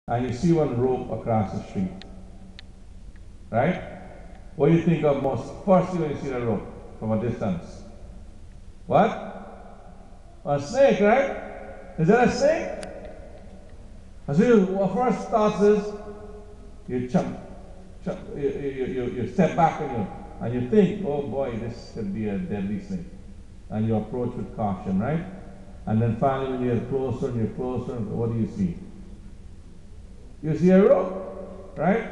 and you see one rope across the street, right? What do you think of most firstly when you see the rope from a distance? What? A snake, right? Is that a snake? And so your first thought is you you step back and you think, oh boy, this could be a deadly snake. And you approach with caution, right? And then finally when you're closer and you're closer, what do you see? You see a rope, right?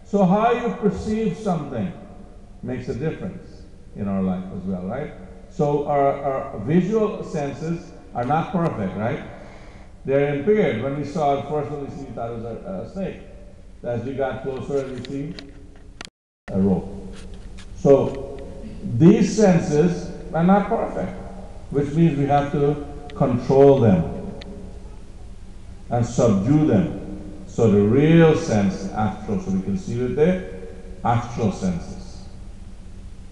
So how you perceive something makes a difference in our life as well, right? So our visual senses are not perfect, right? They're impaired. When we saw it first, when we see, we thought it was a snake. As we got closer, we see a rope. So these senses are not perfect, which means we have to control them and subdue them. So the real sense, astral, so we can see with the astral senses,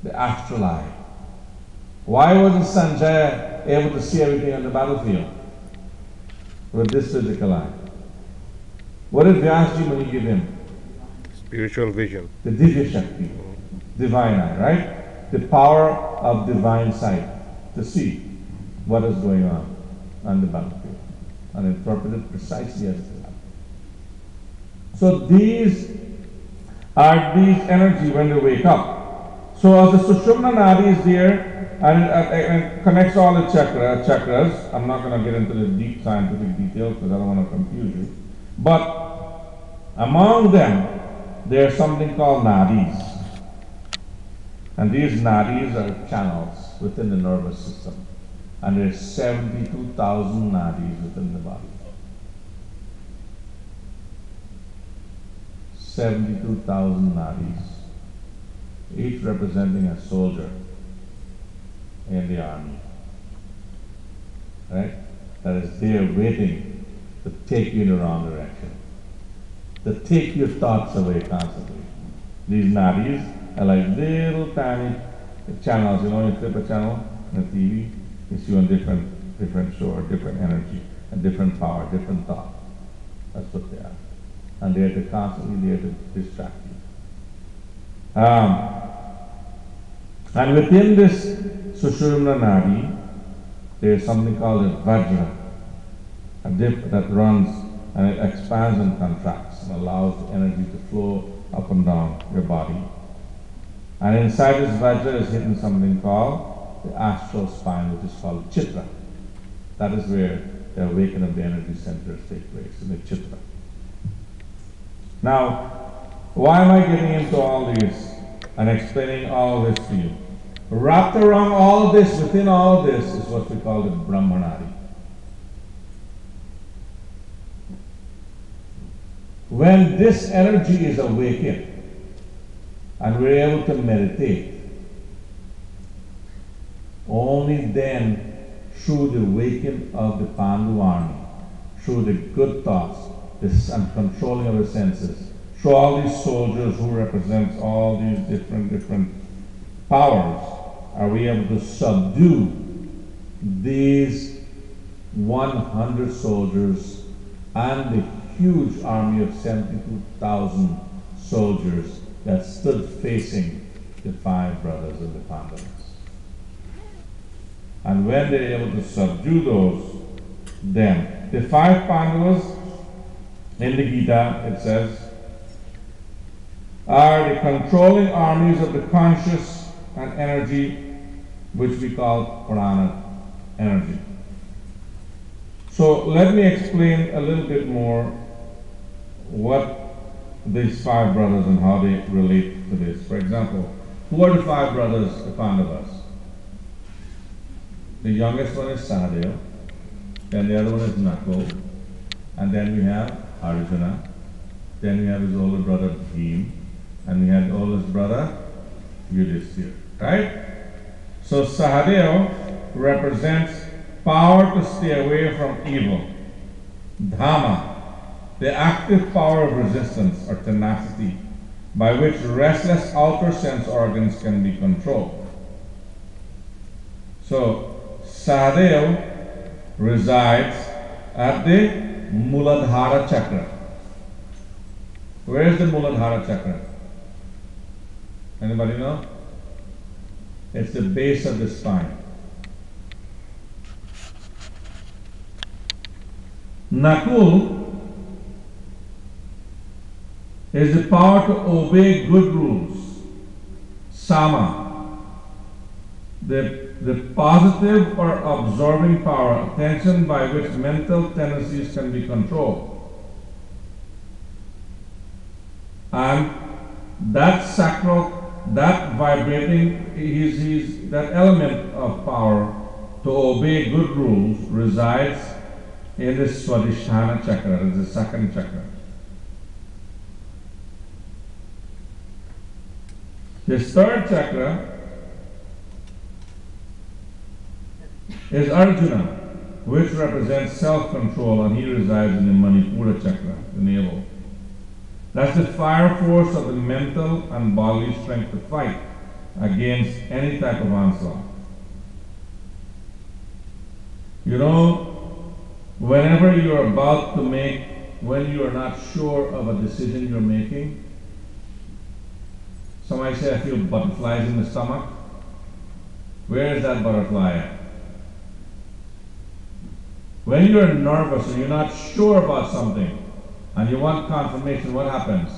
the astral eye. Why wasn't Sanjaya able to see everything on the battlefield with this physical eye? What did Vyasji Muni give him? Spiritual vision. The Divya Shakti, divine eye, right? The power of divine sight to see what is going on the battlefield and interpret it precisely as it is. So these are these energy when they wake up. So as the Sushumna Nadi is there and connects all the chakras, I'm not going to get into the deep scientific details because I don't want to confuse you. But among them, there's something called nadis. And these nadis are channels within the nervous system. And there's 72,000 nadis within the body. 72,000 nadis, each representing a soldier in the army, right? That is there waiting to take you in the wrong direction, to take your thoughts away constantly. These nadis are like little tiny channels. You know, you flip a channel on the TV, you see one different show or different energy, a different power, different thought. That's what they are. And they're constantly there to distract you. And within this Sushumna Nadi, there's something called a Vajra, a dip that runs and it expands and contracts and allows the energy to flow up and down your body. And inside this Vajra is hidden something called the astral spine, which is called Chitra. That is where the awakening of the energy centers take place, in the Chitra. Now, why am I getting into all this and explaining all this to you? Wrapped around all of this, within all of this, is what we call the Brahmanadi. When this energy is awakened and we're able to meditate, only then, through the awakening of the Pandu army, through the good thoughts, and controlling of the senses, through all these soldiers who represent all these different powers, are we able to subdue these 100 soldiers and the huge army of 72,000 soldiers that stood facing the 5 brothers of the Pandavas. And when they're able to subdue those, then the 5 Pandavas, in the Gita, it says, are the controlling armies of the conscious and energy, which we call prana energy. So let me explain a little bit more what these 5 brothers and how they relate to this. For example, who are the 5 brothers, the Pandavas? The youngest one is Sahadeva, then the other one is Nakul, and then we have Arjuna, then we have his older brother Bhim, and we have the oldest brother Yudhishthira, right? So Sahadeva represents power to stay away from evil. Dhamma, the active power of resistance or tenacity, by which restless outer sense organs can be controlled. So Sahadeva resides at the Muladhara chakra. Where is the Muladhara chakra? Anybody know? It's the base of the spine. Nakul is the power to obey good rules. Sama, the positive or absorbing power, attention by which mental tendencies can be controlled. And that sacral, that vibrating, that element of power to obey good rules resides in the Swadhisthana chakra, the second chakra. His third chakra is Arjuna, which represents self-control, and he resides in the Manipura chakra, the navel. That's the fire force of the mental and bodily strength to fight against any type of onslaught. You know, whenever you're about to make, when you are not sure of a decision you're making, somebody say, I feel butterflies in the stomach. Where is that butterfly at? When you're nervous and you're not sure about something and you want confirmation, what happens?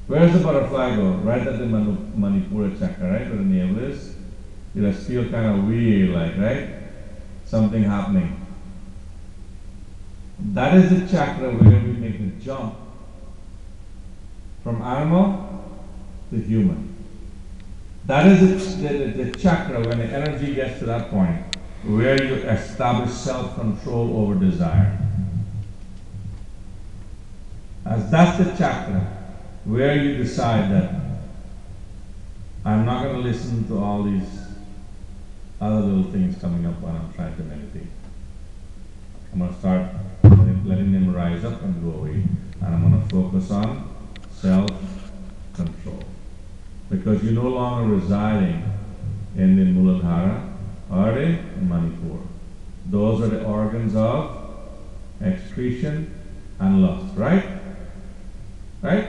Where's the butterfly go? Right at the Manipura chakra, right? Where the navel is. You just feel kind of weird, like, right? Something happening. That is the chakra where we make the jump from animal to human. That is the chakra when the energy gets to that point where you establish self-control over desire. As that's the chakra where you decide that I'm not going to listen to all these other little things coming up when I'm trying to meditate. I'm going to start letting them rise up and go away. And I'm going to focus on self-control. Because you're no longer residing in the Muladhara or the Manipur. Those are the organs of excretion and lust, right? Right?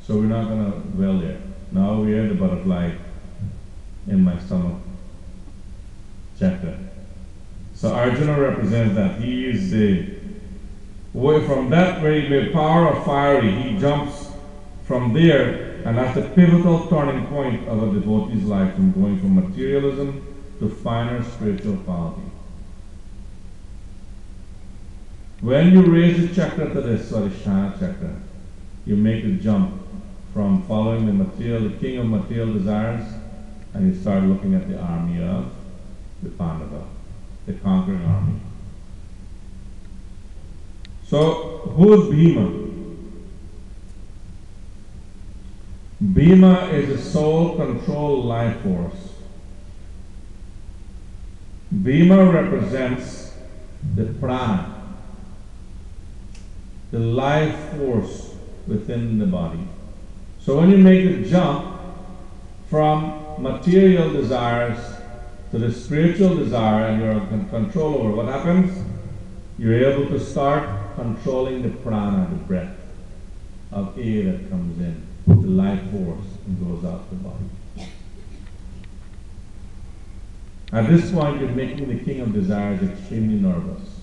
So we're not going to dwell there. Now we are the butterfly in my stomach chakra. So Arjuna represents that. He is the way from that where the power of fiery, he jumps from there, and that's the pivotal turning point of a devotee's life, from going from materialism to finer spiritual quality. When you raise the chakra to the Swadhisthana chakra, you make the jump from following the king of material desires, and you start looking at the army of the Pandava, the conquering army. So, who is Bhima? Bhima is a soul-controlled life force. Bhima represents the prana, the life force within the body. So when you make the jump from material desires to the spiritual desire and you're in control over, what happens? You're able to start controlling the prana, the breath of air that comes in, the life force, and goes out the body. At this point, you're making the king of desires extremely nervous,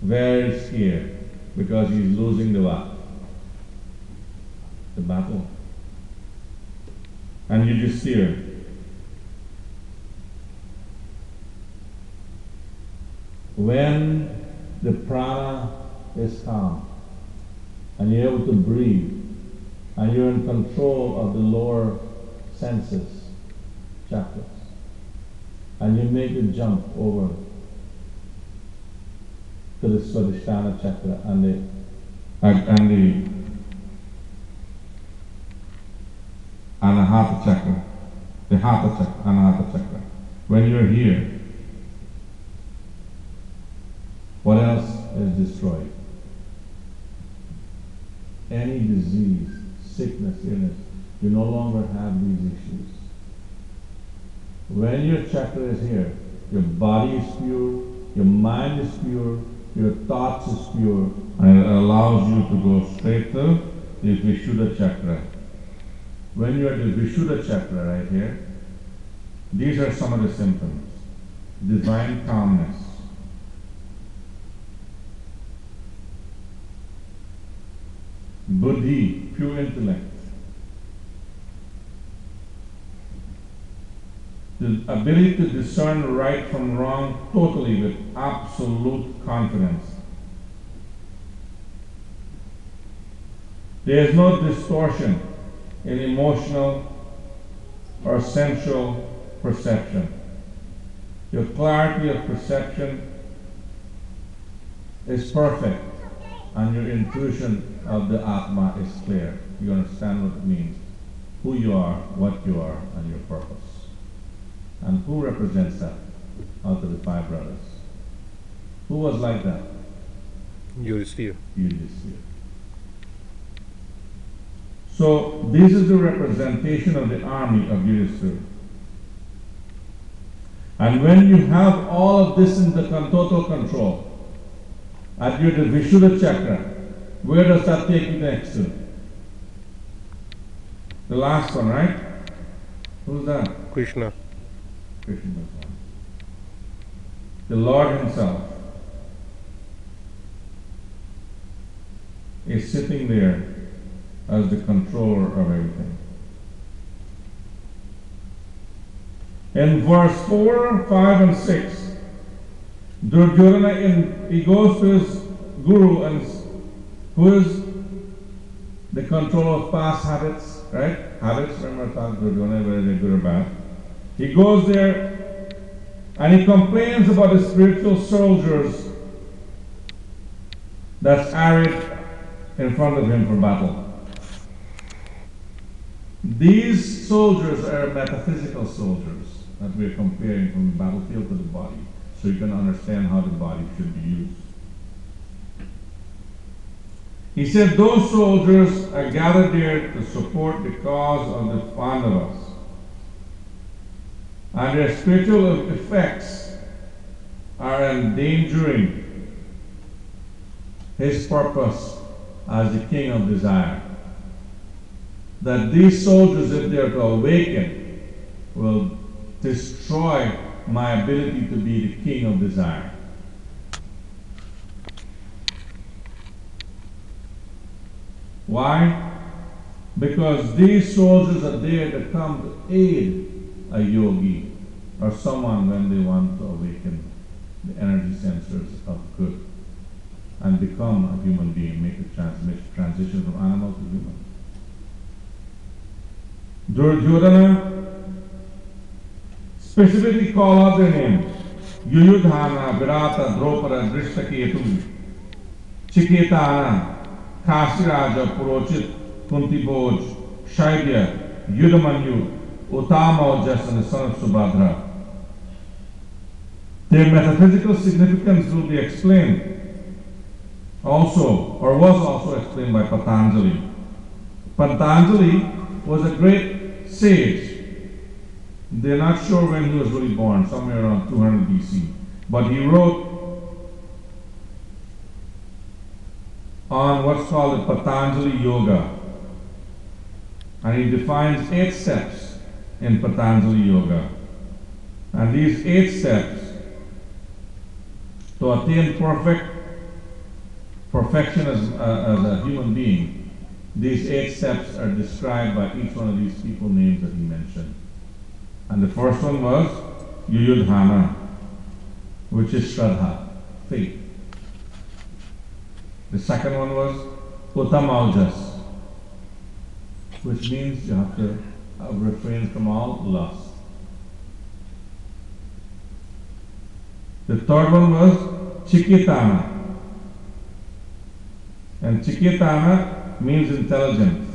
very scared, because he's losing the what? The battle. And you just steer. When the prana is calm, and you're able to breathe, and you're in control of the lower senses, chakras, and you make the jump over to the Swadhisthana chakra and the Anahata chakra, the Hatha chakra, Anahata chakra. When you're here, what else is destroyed? Any disease, sickness, illness, you no longer have these issues. When your chakra is here, your body is pure, your mind is pure, your thoughts is pure, and it allows you to go straight to the Vishuddha chakra. When you're at the Vishuddha chakra right here, these are some of the symptoms. Divine calmness, buddhi, pure intellect, the ability to discern right from wrong totally with absolute confidence. There is no distortion in emotional or sensual perception. Your clarity of perception is perfect, and your intuition of the Atma is clear. You understand what it means, who you are, what you are, and your purpose. And who represents that out of the five brothers? Who was like that? Yudhisthira. Yudhisthira. So this is the representation of the army of Yudhisthira. And when you have all of this in the total control, at your Vishuddha chakra, where does that take you next to? The last one, right? Who's that? Krishna. Krishna Bhagavan. The Lord Himself is sitting there as the controller of everything. In verse 4, 5, and 6, Duryodhana, he goes to his guru, and who is the control of past habits, right? Habits, remember I talked Duryodhana, whether they're good or bad. He goes there and he complains about the spiritual soldiers that's arrayed in front of him for battle. These soldiers are metaphysical soldiers that we're comparing from the battlefield to the body, so you can understand how the body should be used. He said those soldiers are gathered there to support the cause of the Pandavas, and their spiritual effects are endangering his purpose as the king of desire. That these soldiers, if they are to awaken, will destroy my ability to be the king of desire. Why? Because these soldiers are there to come to aid a yogi or someone when they want to awaken the energy sensors of good and become a human being, make a transition from animal to human. Duryodhana specifically call out their names: Yuyudhana, Virata, Dropada, Drishtaketu, Chiketana, Kasiraja, Purochit, Kuntibhoj, Shailya, Yudamanyu, Uttamaojas, and the son of Subhadra. Their metaphysical significance will be explained also, or was also explained by Patanjali. Patanjali was a great sage. They're not sure when he was really born, somewhere around 200 BC. But he wrote on what's called the Patanjali Yoga. And he defines 8 steps in Patanjali Yoga. And these 8 steps to attain perfection as a human being, these 8 steps are described by each one of these people names that he mentioned. And the first one was Yuyudhana, which is Shraddha, faith. The second one was Uttamaojas, which means you have to refrain from all lust. The third one was Chiketana. And Chiketana means intelligent.